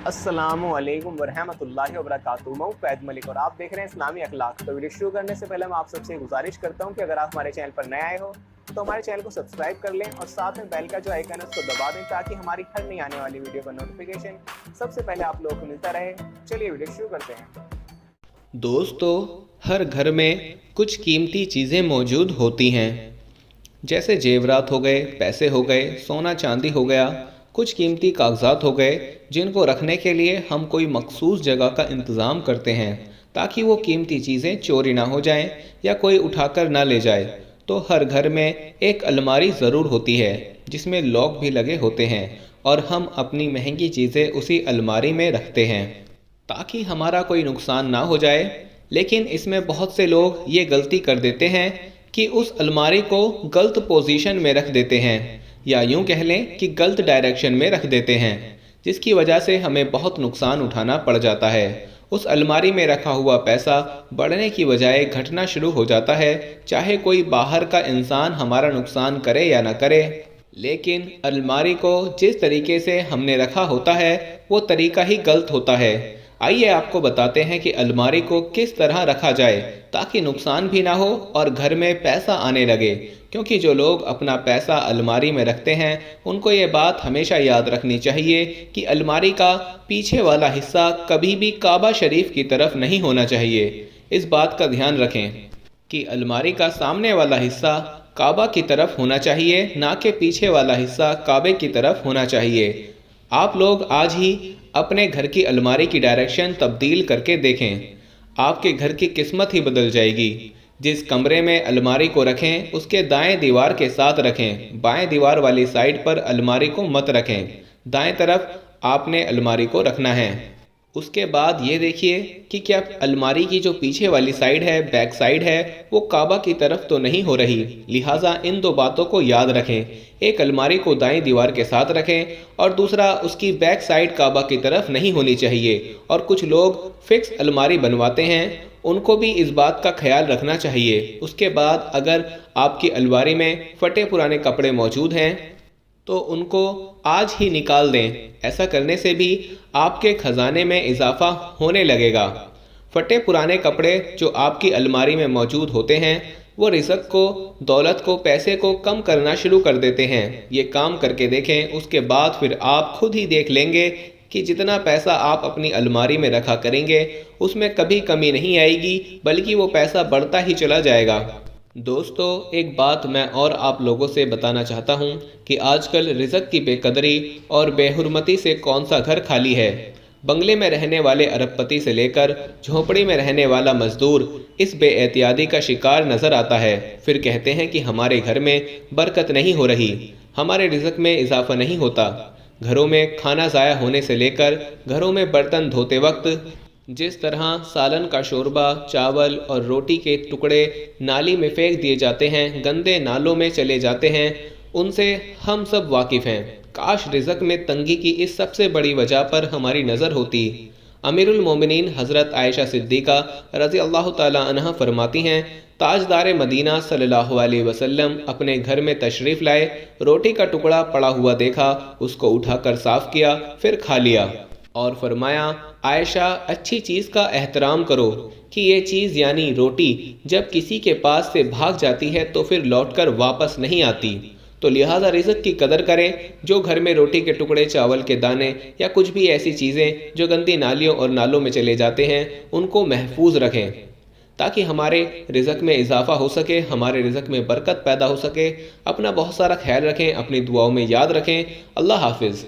السلام علیکم ورحمۃ اللہ وبرکاتہ۔ میں فیض ملک اور آپ دیکھ رہے ہیں اسلامی اخلاق۔ تو ویڈیو شروع کرنے سے پہلے میں آپ سب سے گزارش کرتا ہوں کہ اگر آپ ہمارے چینل پر نئے آئے ہو تو ہمارے چینل کو سبسکرائب کر لیں اور ساتھ میں بیل کا جو آئیکن ہے اس کو دبا دیں تاکہ ہماری ہر نئی آنے والی ویڈیو کا نوٹیفیکیشن سب سے پہلے آپ لوگوں کو ملتا رہے۔ چلیے ویڈیو شروع کرتے ہیں۔ دوستو، ہر گھر میں کچھ قیمتی چیزیں موجود ہوتی ہیں، جیسے زیورات ہو گئے، پیسے ہو گئے، سونا چاندی ہو گیا، کچھ قیمتی کاغذات ہو گئے جن کو رکھنے کے لیے ہم کوئی مخصوص جگہ کا انتظام کرتے ہیں تاکہ وہ قیمتی چیزیں چوری نہ ہو جائیں یا کوئی اٹھا کر نہ لے جائے۔ تو ہر گھر میں ایک الماری ضرور ہوتی ہے جس میں لاک بھی لگے ہوتے ہیں اور ہم اپنی مہنگی چیزیں اسی الماری میں رکھتے ہیں تاکہ ہمارا کوئی نقصان نہ ہو جائے۔ لیکن اس میں بہت سے لوگ یہ غلطی کر دیتے ہیں کہ اس الماری کو غلط پوزیشن میں رکھ دیتے ہیں، یا یوں کہہ لیں کہ غلط ڈائریکشن میں رکھ دیتے ہیں، جس کی وجہ سے ہمیں بہت نقصان اٹھانا پڑ جاتا ہے۔ اس الماری میں رکھا ہوا پیسہ بڑھنے کی بجائے گھٹنا شروع ہو جاتا ہے، چاہے کوئی باہر کا انسان ہمارا نقصان کرے یا نہ کرے۔ لیکن الماری کو جس طریقے سے ہم نے رکھا ہوتا ہے وہ طریقہ ہی غلط ہوتا ہے۔ آئیے آپ کو بتاتے ہیں کہ الماری کو کس طرح رکھا جائے تاکہ نقصان بھی نہ ہو اور گھر میں پیسہ آنے لگے، کیونکہ جو لوگ اپنا پیسہ الماری میں رکھتے ہیں ان کو یہ بات ہمیشہ یاد رکھنی چاہیے کہ الماری کا پیچھے والا حصہ کبھی بھی کعبہ شریف کی طرف نہیں ہونا چاہیے۔ اس بات کا دھیان رکھیں کہ الماری کا سامنے والا حصہ کعبہ کی طرف ہونا چاہیے، نہ کہ پیچھے والا حصہ کعبے کی طرف ہونا چاہیے۔ آپ لوگ آج ہی اپنے گھر کی الماری کی ڈائریکشن تبدیل کر کے دیکھیں، آپ کے گھر کی قسمت ہی بدل جائے گی۔ جس کمرے میں الماری کو رکھیں اس کے دائیں دیوار کے ساتھ رکھیں، بائیں دیوار والی سائڈ پر الماری کو مت رکھیں، دائیں طرف آپ نے الماری کو رکھنا ہے۔ اس کے بعد یہ دیکھیے کہ کیا الماری کی جو پیچھے والی سائڈ ہے، بیک سائڈ ہے، وہ کعبہ کی طرف تو نہیں ہو رہی۔ لہٰذا ان دو باتوں کو یاد رکھیں، ایک الماری کو دائیں دیوار کے ساتھ رکھیں اور دوسرا اس کی بیک سائڈ کعبہ کی طرف نہیں ہونی چاہیے۔ اور کچھ لوگ فکس الماری بنواتے ہیں، ان کو بھی اس بات کا خیال رکھنا چاہیے۔ اس کے بعد اگر آپ کی الماری میں پھٹے پرانے کپڑے موجود ہیں تو ان کو آج ہی نکال دیں، ایسا کرنے سے بھی آپ کے خزانے میں اضافہ ہونے لگے گا۔ پھٹے پرانے کپڑے جو آپ کی الماری میں موجود ہوتے ہیں وہ رزق کو، دولت کو، پیسے کو کم کرنا شروع کر دیتے ہیں۔ یہ کام کر کے دیکھیں، اس کے بعد پھر آپ خود ہی دیکھ لیں گے کہ جتنا پیسہ آپ اپنی الماری میں رکھا کریں گے اس میں کبھی کمی نہیں آئے گی، بلکہ وہ پیسہ بڑھتا ہی چلا جائے گا۔ دوستو، ایک بات میں اور آپ لوگوں سے بتانا چاہتا ہوں کہ آج کل رزق کی بے قدری اور بے حرمتی سے کون سا گھر خالی ہے۔ بنگلے میں رہنے والے ارب پتی سے لے کر جھونپڑی میں رہنے والا مزدور اس بے احتیاطی کا شکار نظر آتا ہے۔ پھر کہتے ہیں کہ ہمارے گھر میں برکت نہیں ہو رہی، ہمارے رزق میں اضافہ نہیں ہوتا۔ گھروں میں کھانا ضائع ہونے سے لے کر گھروں میں برتن دھوتے وقت جس طرح سالن کا شوربہ، چاول اور روٹی کے ٹکڑے نالی میں پھینک دیے جاتے ہیں، گندے نالوں میں چلے جاتے ہیں، ان سے ہم سب واقف ہیں۔ کاش رزق میں تنگی کی اس سب سے بڑی وجہ پر ہماری نظر ہوتی۔ امیر المومنین حضرت عائشہ صدیقہ رضی اللہ تعالی عنہ فرماتی ہیں، تاجدار مدینہ صلی اللہ علیہ وسلم اپنے گھر میں تشریف لائے، روٹی کا ٹکڑا پڑا ہوا دیکھا، اس کو اٹھا کر صاف کیا، پھر کھا لیا اور فرمایا، عائشہ اچھی چیز کا احترام کرو کہ یہ چیز یعنی روٹی جب کسی کے پاس سے بھاگ جاتی ہے تو پھر لوٹ کر واپس نہیں آتی، تو لہٰذا رزق کی قدر کریں۔ جو گھر میں روٹی کے ٹکڑے، چاول کے دانے یا کچھ بھی ایسی چیزیں جو گندی نالیوں اور نالوں میں چلے جاتے ہیں ان کو محفوظ رکھیں تاکہ ہمارے رزق میں اضافہ ہو سکے، ہمارے رزق میں برکت پیدا ہو سکے۔ اپنا بہت سارا خیال رکھیں، اپنی دعاؤں میں یاد رکھیں۔ اللہ حافظ۔